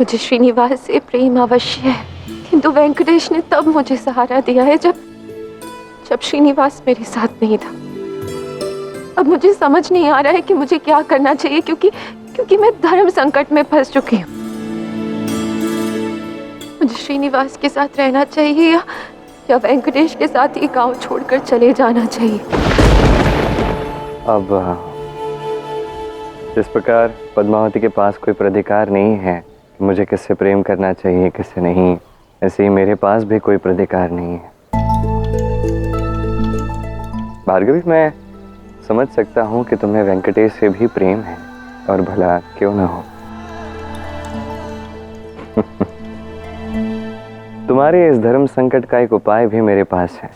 मुझे श्रीनिवास से प्रेम अवश्य है, किंतु वेंकटेश ने तब मुझे सहारा दिया है जब श्रीनिवास मेरे साथ नहीं था। अब मुझे समझ नहीं आ रहा है कि मुझे क्या करना चाहिए, क्योंकि मैं धर्म संकट में फंस चुकी हूँ। मुझे श्रीनिवास के साथ रहना चाहिए या वेंकटेश के साथ ही गांव छोड़कर चले जाना चाहिए। अब जिस प्रकार पद्मावती के पास कोई प्राधिकार नहीं है कि मुझे किससे प्रेम करना चाहिए किससे नहीं, ऐसे ही मेरे पास भी कोई प्राधिकार नहीं है। भार्गवी, मैं समझ सकता हूँ कि तुम्हें वेंकटेश से भी प्रेम है, और भला क्यों ना हो। तुम्हारे इस धर्म संकट का एक उपाय भी मेरे पास है।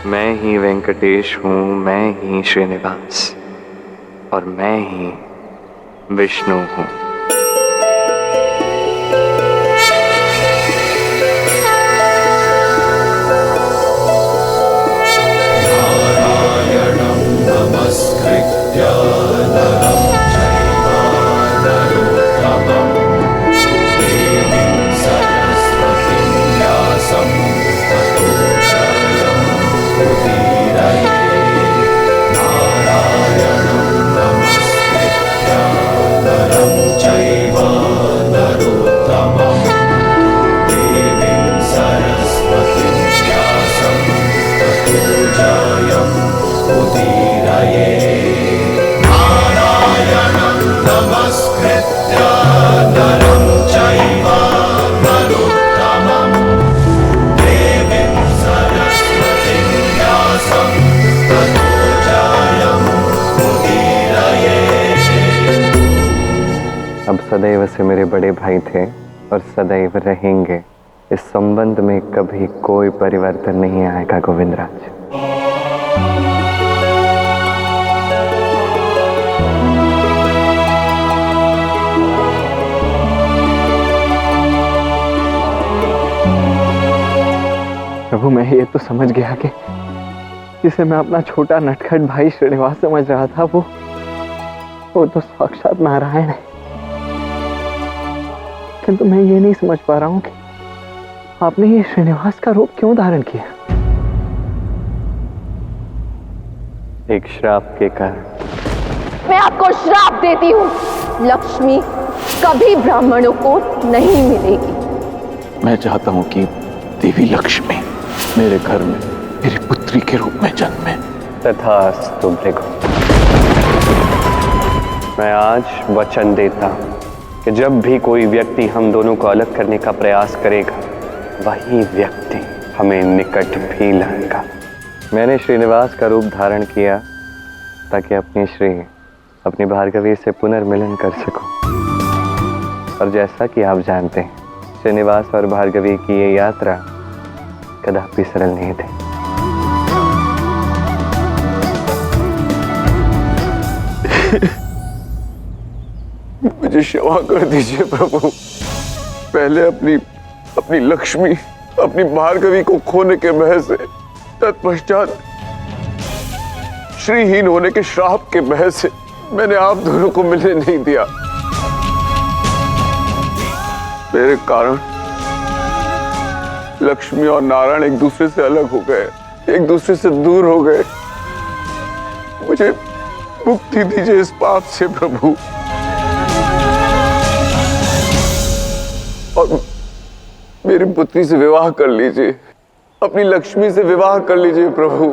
मैं ही वेंकटेश हूँ, मैं ही श्रीनिवास, और मैं ही विष्णु हूँ। नारायणं नमस्कृत्य नरं चैव नरोत्तमं देवीं सरस्वतीं व्यासं ततो जयमुदीरये। नारायणं नमस्कृत्य नरं चैव नरोत्तमं देवीं सरस्वतीं व्यासं ततो जयमुदीरये। नारायणं नमस्कृत्य नरं चैव नरोत्तमं देवीं सरस्वतीं व्यासं ततो जयमुदीरये। अब सदैव से मेरे बड़े भाई थे और सदैव रहेंगे। इस संबंध में कभी कोई परिवर्तन नहीं आएगा गोविंदराज। प्रभु, मैं ये तो समझ गया कि जिसे मैं अपना छोटा नटखट भाई श्रीनिवास समझ रहा था वो तो साक्षात नारायण है। किंतु मैं ये नहीं समझ पा रहा हूं कि आपने ये श्रीनिवास का रूप क्यों धारण किया। एक श्राप के कारण। मैं आपको श्राप देती हूँ, लक्ष्मी कभी ब्राह्मणों को नहीं मिलेगी। मैं चाहता हूं कि देवी लक्ष्मी मेरे घर में मेरी पुत्री के रूप में जन्मे। तथास्तु भृगु। मैं आज वचन देता हूं कि जब भी कोई व्यक्ति हम दोनों को अलग करने का प्रयास करेगा, वही व्यक्ति हमें निकट भी लाएगा। मैंने श्रीनिवास का रूप धारण किया ताकि अपनी भार्गवी से पुनर्मिलन कर सकूं। और जैसा कि आप जानते हैं, श्रीनिवास और भार्गवी की ये यात्रा कदापि सरल नहीं थी। मुझे क्षमा कर दीजिए प्रभु। पहले अपनी लक्ष्मी, अपनी भार्गवी को खोने के भय से, तत्पश्चात श्रीहीन होने के श्राप के भय से मैंने आप दोनों को मिलने नहीं दिया। मेरे कारण लक्ष्मी और नारायण एक दूसरे से अलग हो गए, एक दूसरे से दूर हो गए। मुझे मुक्ति दीजिए इस पाप से प्रभु, और मेरी पुत्री से विवाह कर लीजिए, अपनी लक्ष्मी से विवाह कर लीजिए प्रभु।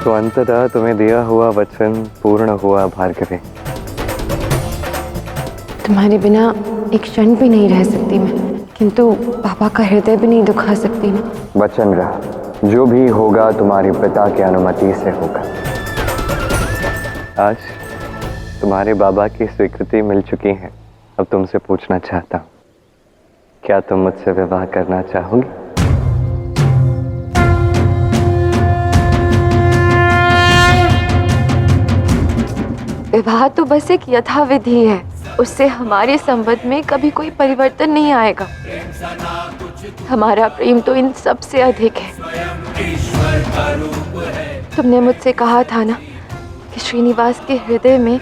तो अंततः तुम्हें दिया हुआ वचन पूर्ण हुआ भार्गवी। तुम्हारे बिना एक क्षण भी नहीं रह सकती मैं, किंतु पापा का हृदय भी नहीं दुखा सकती ना। वचन रहा, जो भी होगा तुम्हारे पिता की अनुमति से होगा। आज तुम्हारे बाबा की स्वीकृति मिल चुकी है। अब तुमसे पूछना चाहता हूँ, क्या तुम मुझसे विवाह करना चाहोगी? विवाह तो बस एक यथाविधि है, उससे हमारे संबंध में कभी कोई परिवर्तन नहीं आएगा। हमारा प्रेम तो इन सब से अधिक है। तुमने मुझसे कहा था ना कि श्रीनिवास के हृदय में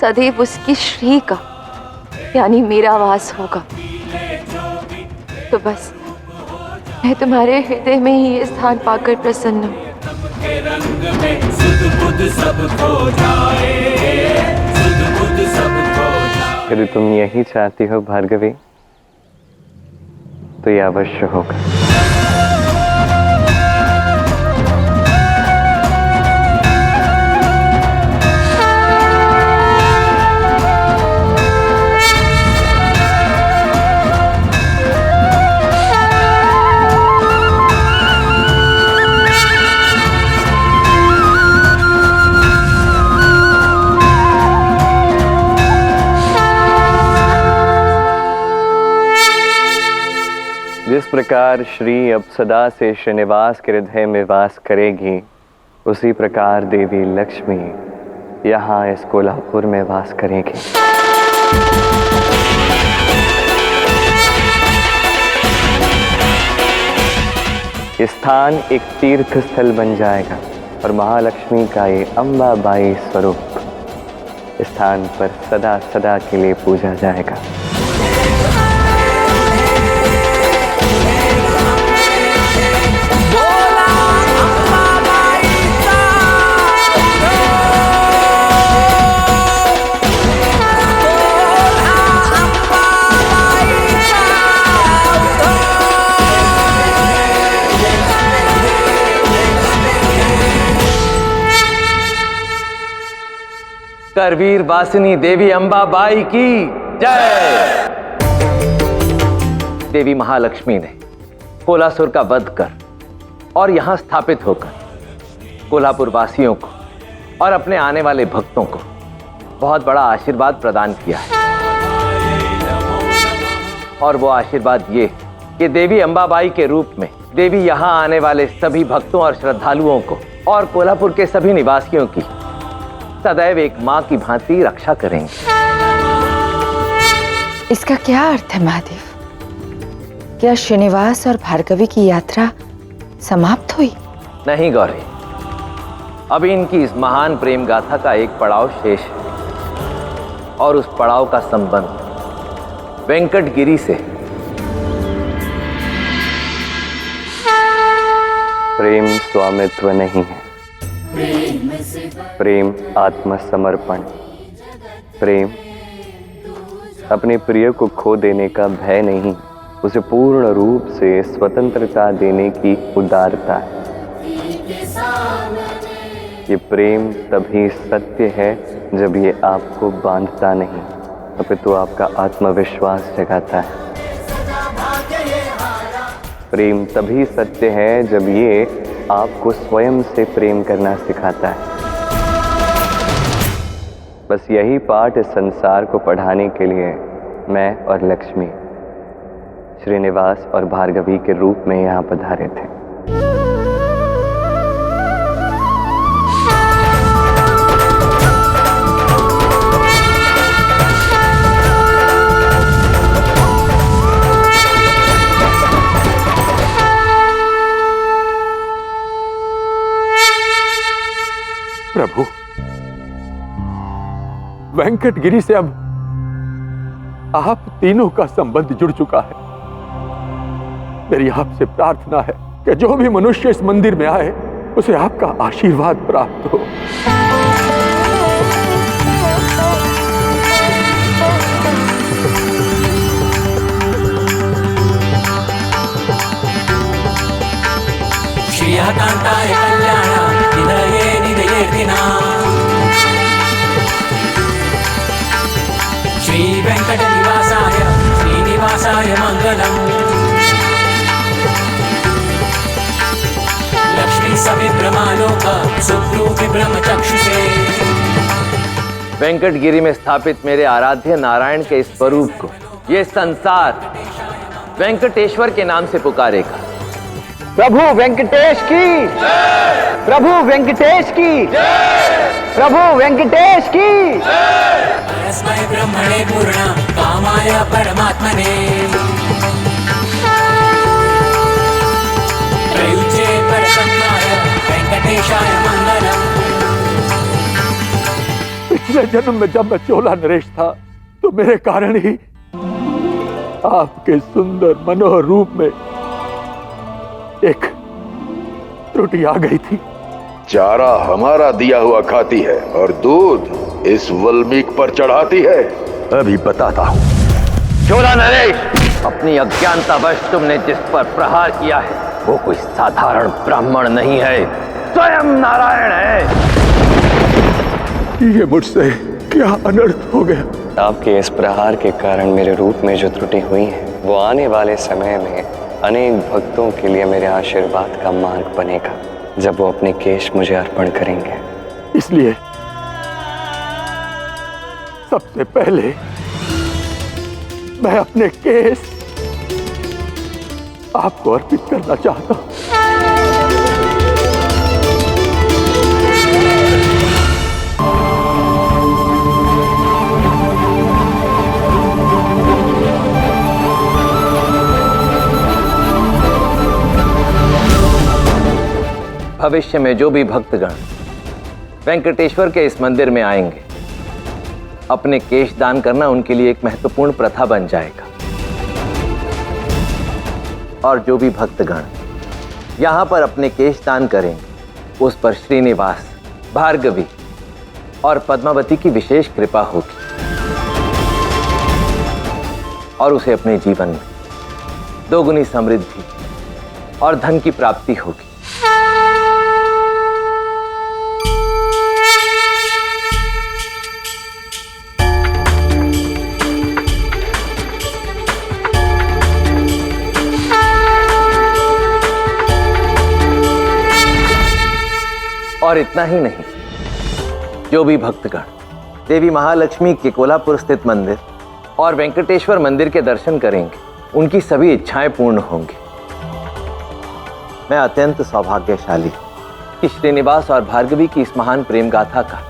सदैव उसकी श्री का यानी मेरा वास होगा। तो बस मैं तुम्हारे हृदय में ही ये स्थान पाकर प्रसन्न हूँ। यदि तुम यही चाहती हो भार्गवी, तो ये अवश्य होगा। जिस प्रकार श्री अब सदा से श्रीनिवास के हृदय में वास करेगी, उसी प्रकार देवी लक्ष्मी यहाँ इस कोल्हापुर में वास करेगी। स्थान एक तीर्थ स्थल बन जाएगा और महालक्ष्मी का ये अंबाबाई स्वरूप स्थान पर सदा सदा के लिए पूजा जाएगा। करवीर वासिनी देवी अंबाबाई की जय। देवी महालक्ष्मी ने कोलासुर का वध कर और यहां स्थापित होकर कोल्हापुर वासियों को और अपने आने वाले भक्तों को बहुत बड़ा आशीर्वाद प्रदान किया है। और वो आशीर्वाद ये कि देवी अंबाबाई के रूप में देवी यहां आने वाले सभी भक्तों और श्रद्धालुओं को और कोल्हापुर के सभी निवासियों की सदैव एक मां की भांति रक्षा करेंगे। इसका क्या अर्थ है महादेव? क्या श्रीनिवास और भार्गवी की यात्रा समाप्त हुई? नहीं गौरी, अभी इनकी इस महान प्रेम गाथा का एक पड़ाव शेष है और उस पड़ाव का संबंध वेंकटगिरी से। प्रेम स्वामित्व नहीं है, प्रेम आत्मसमर्पण, प्रेम अपने प्रिय को खो देने का भय नहीं, उसे पूर्ण रूप से स्वतंत्रता देने की उदारता है। ये प्रेम तभी सत्य है जब ये आपको बांधता नहीं, अपितु आपका आत्मविश्वास जगाता है। प्रेम तभी सत्य है जब ये आपको स्वयं से प्रेम करना सिखाता है। बस यही पाठ इस संसार को पढ़ाने के लिए मैं और लक्ष्मी श्रीनिवास और भार्गवी के रूप में यहाँ पधारे थे। प्रभु, वेंकटगिरी से अब आप तीनों का संबंध जुड़ चुका है। मेरी आपसे प्रार्थना है कि जो भी मनुष्य इस मंदिर में आए उसे आपका आशीर्वाद प्राप्त हो। श्रियकान्ताय कल्याण निधये निधयेर्तिना श्री वेंकटनिवासाय श्रीनिवासाय मंगलम् लक्ष्मी सविभ्रमालोक सुप्रूपि ब्रह्मचक्षुषे वेंकटगिरी में स्थापित मेरे आराध्य नारायण के इस स्वरूप को ये संसार वेंकटेश्वर के नाम से पुकारेगा। प्रभु वेंकटेश की, प्रभु वेंकटेश की, प्रभु वेंकटेश की। परस्मै ब्रह्मणे पूर्ण कामाय परमात्मने प्रयुज्ये परसन्नाय वेंकटेशाय मंगलम्। पिछले जन्म में जब मैं चोला नरेश था तो मेरे कारण ही आपके सुंदर मनोहर रूप में एक त्रुटि आ गई थी। चारा हमारा दिया हुआ खाती है और दूध इस वल्मीक पर चढ़ाती है। अभी बताता हूं। चोला नरेश, अपनी अज्ञानतावश तुमने जिस पर प्रहार किया है वो कोई साधारण ब्राह्मण नहीं है, स्वयं नारायण है। ये मुझसे क्या अनर्थ हो गया? आपके इस प्रहार के कारण मेरे रूप में जो त्रुटि हुई है वो आने वाले समय में अनेक भक्तों के लिए मेरे आशीर्वाद का मार्ग बनेगा जब वो अपने केश मुझे अर्पण करेंगे। इसलिए सबसे पहले मैं अपने केस आपको अर्पित करना चाहता हूं। भविष्य में जो भी भक्तगण वेंकटेश्वर के इस मंदिर में आएंगे, अपने केश दान करना उनके लिए एक महत्वपूर्ण प्रथा बन जाएगा। और जो भी भक्तगण यहां पर अपने केश दान करेंगे, उस पर श्रीनिवास, भार्गवी और पद्मावती की विशेष कृपा होगी और उसे अपने जीवन में दोगुनी समृद्धि और धन की प्राप्ति होगी। और इतना ही नहीं, जो भी भक्तगण देवी महालक्ष्मी के कोल्हापुर स्थित मंदिर और वेंकटेश्वर मंदिर के दर्शन करेंगे, उनकी सभी इच्छाएं पूर्ण होंगी। मैं अत्यंत सौभाग्यशाली कि श्रीनिवास और भार्गवी की इस महान प्रेम गाथा का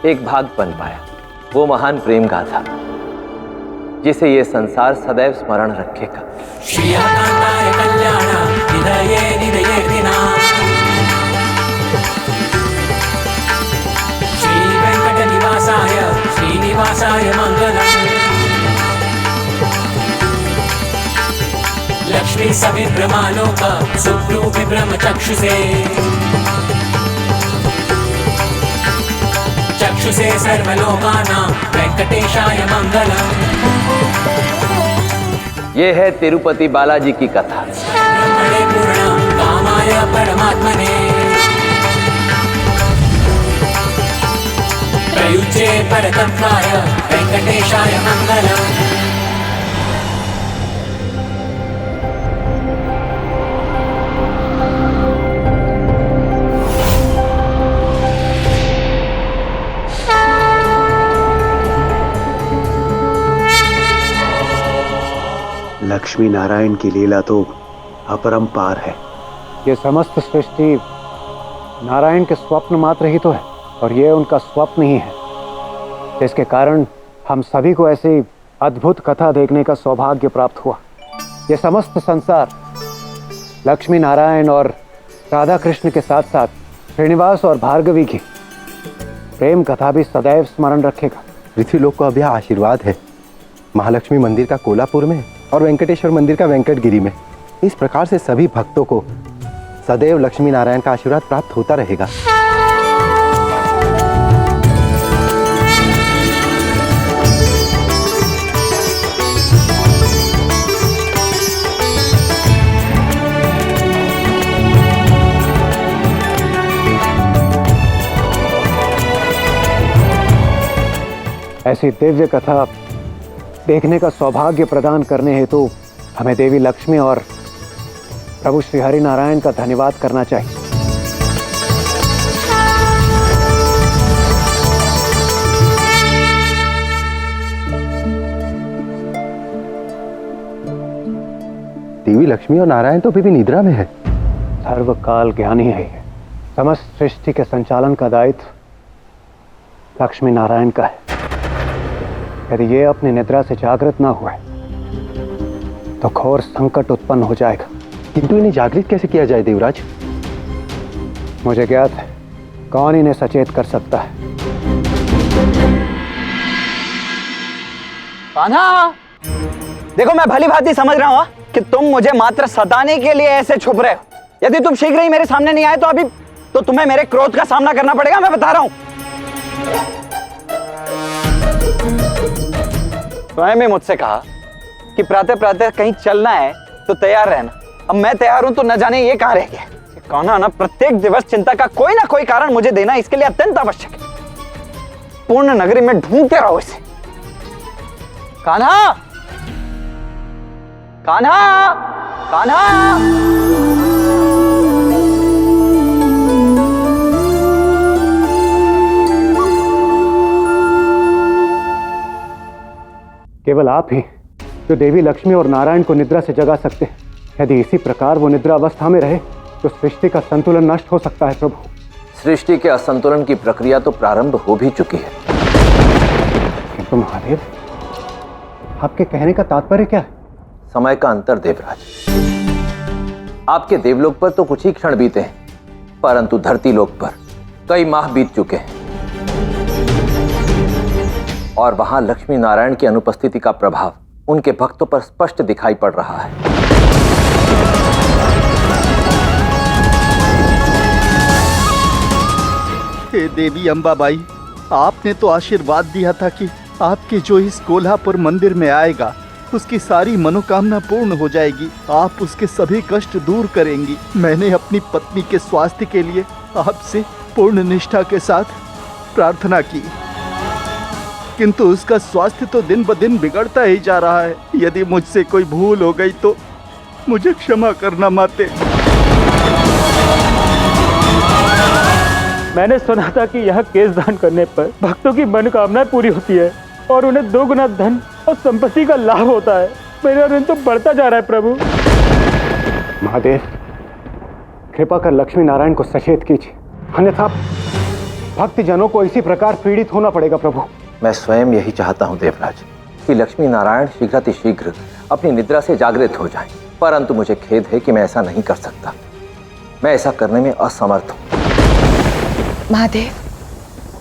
एक भाग बन पाया। वो महान प्रेम गाथा जिसे ये संसार सदैव स्मरण रखेगा। श्रियाकांताय कल्याण निधये निधयेर्दिनाम्। श्री वेंकटनिवासाय श्रीनिवासाय मंगलम्। लक्ष्मी सविभ्रमालोक सुप्रूपि ब्रह्मचक्षुषे। चक्षुषे सर्वलोकानां वेंकटेशाय मंगलम्। ये है तिरुपति बालाजी की कथा। ब्रह्मणे पूर्ण कामाय परमात्मने प्रयुज्ये परतत्त्वाय वेंकटेशाय मंगलम्। लक्ष्मी नारायण की लीला तो अपरंपार है। ये समस्त सृष्टि नारायण के स्वप्न मात्र ही तो है और ये उनका स्वप्न ही है, जिसके कारण हम सभी को ऐसी अद्भुत कथा देखने का सौभाग्य प्राप्त हुआ। ये समस्त संसार लक्ष्मी नारायण और राधा कृष्ण के साथ साथ श्रीनिवास और भार्गवी की प्रेम कथा भी सदैव स्मरण रखेगा। पृथ्वीलोक को अब यह आशीर्वाद है, महालक्ष्मी मंदिर का कोल्हापुर में और वेंकटेश्वर मंदिर का वेंकटगिरी में। इस प्रकार से सभी भक्तों को सदैव लक्ष्मी नारायण का आशीर्वाद प्राप्त होता रहेगा। ऐसी दिव्य कथा देखने का सौभाग्य प्रदान करने हेतु हमें देवी लक्ष्मी और प्रभु श्री हरि नारायण का धन्यवाद करना चाहिए। देवी लक्ष्मी और नारायण तो अभी भी निद्रा में है। सर्वकाल ज्ञानी है ये। समस्त सृष्टि के संचालन का दायित्व लक्ष्मी नारायण का है। यदि ये अपनी निद्रा से जागृत ना हुए तो घोर संकट उत्पन्न हो जाएगा। किंतु इन्हें जागृत कैसे किया जाए देवराज? मुझे ज्ञात है कौन इन्हें सचेत कर सकता है। कान्हा, देखो मैं भली भांति समझ रहा हूं कि तुम मुझे मात्र सताने के लिए ऐसे छुप रहे हो। यदि तुम शीघ्र ही मेरे सामने नहीं आए तो अभी तो तुम्हें मेरे क्रोध का सामना करना पड़ेगा, मैं बता रहा हूं। स्वयं ही मुझसे कहा कि प्रातः प्रातः कहीं चलना है तो तैयार रहना। अब मैं तैयार हूं तो न जाने ये कहां रह गया। कान्हा ना, प्रत्येक दिवस चिंता का कोई ना कोई कारण मुझे देना इसके लिए अत्यंत आवश्यक है। पूर्ण नगरी में ढूंढते रहो इसे। कान्हा, कान्हा, कान्हा। केवल आप ही जो देवी लक्ष्मी और नारायण को निद्रा से जगा सकते हैं। यदि इसी प्रकार वो निद्रा अवस्था में रहे तो सृष्टि का संतुलन नष्ट हो सकता है प्रभु। सृष्टि के असंतुलन की प्रक्रिया तो प्रारंभ हो भी चुकी है। किंतु महादेव, आपके कहने का तात्पर्य क्या है? समय का अंतर देवराज। आपके देवलोक पर तो कुछ ही क्षण बीते हैं, परंतु धरती लोक पर कई माह बीत चुके हैं और वहां लक्ष्मी नारायण की अनुपस्थिति का प्रभाव उनके भक्तों पर स्पष्ट दिखाई पड़ रहा है। हे देवी अंबाबाई, आपने तो आशीर्वाद दिया था कि आपके जो इस कोल्हापुर मंदिर में आएगा उसकी सारी मनोकामना पूर्ण हो जाएगी, आप उसके सभी कष्ट दूर करेंगी। मैंने अपनी पत्नी के स्वास्थ्य के लिए आपसे पूर्ण निष्ठा के साथ प्रार्थना की, किंतु उसका स्वास्थ्य तो दिन ब दिन बिगड़ता ही जा रहा है। यदि मुझसे कोई भूल हो गई तो मुझे क्षमा करना माते। मैंने सुना था कि यह केस दान करने पर भक्तों की मनोकामना पूरी होती है और उन्हें 2 गुना धन और संपत्ति का लाभ होता है। मेरा ऋण तो बढ़ता जा रहा है प्रभु। महादेव, कृपा कर लक्ष्मी नारायण को सचेत कीजिए, अन्यथा भक्तजनों को इसी प्रकार पीड़ित होना पड़ेगा प्रभु। मैं स्वयं यही चाहता हूं देवराज कि लक्ष्मी नारायण शीघ्रातिशीघ्र अपनी निद्रा से जागृत हो जाएं, परंतु मुझे खेद है कि मैं ऐसा नहीं कर सकता। मैं ऐसा करने में असमर्थ हूं। महादेव,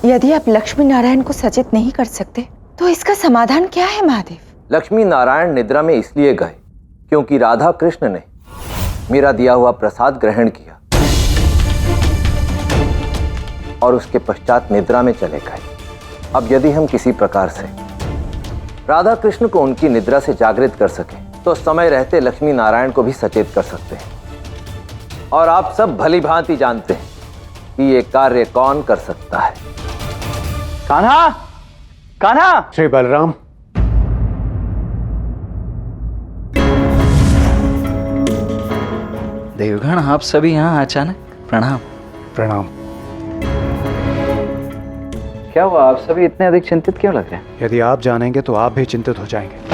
यदि आप लक्ष्मी नारायण को सचेत नहीं कर सकते तो इसका समाधान क्या है महादेव? लक्ष्मी नारायण निद्रा में इसलिए गए क्योंकि राधा कृष्ण ने मेरा दिया हुआ प्रसाद ग्रहण किया और उसके पश्चात निद्रा में चले गए। अब यदि हम किसी प्रकार से राधा कृष्ण को उनकी निद्रा से जागृत कर सकें तो समय रहते लक्ष्मी नारायण को भी सचेत कर सकते हैं। और आप सब भली भांति जानते हैं कि ये कार्य कौन कर सकता है। कान्हा, कान्हा। श्री बलराम, देवगण, आप सभी यहाँ अचानक? प्रणाम। प्रणाम। क्या हुआ, आप सभी इतने अधिक चिंतित क्यों लग रहे हैं? यदि आप जानेंगे तो आप भी चिंतित हो जाएंगे।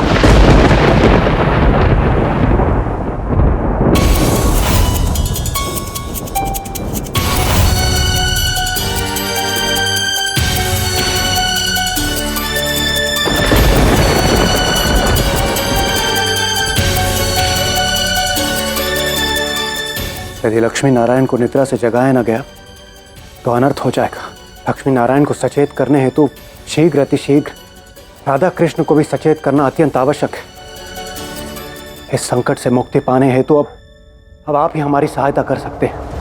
यदि लक्ष्मी नारायण को निद्रा से जगाया न गया तो अनर्थ हो जाएगा। लक्ष्मी नारायण को सचेत करने हेतु शीघ्र अतिशीघ्र राधा कृष्ण को भी सचेत करना अत्यंत आवश्यक है। इस संकट से मुक्ति पाने हेतु अब आप ही हमारी सहायता कर सकते हैं।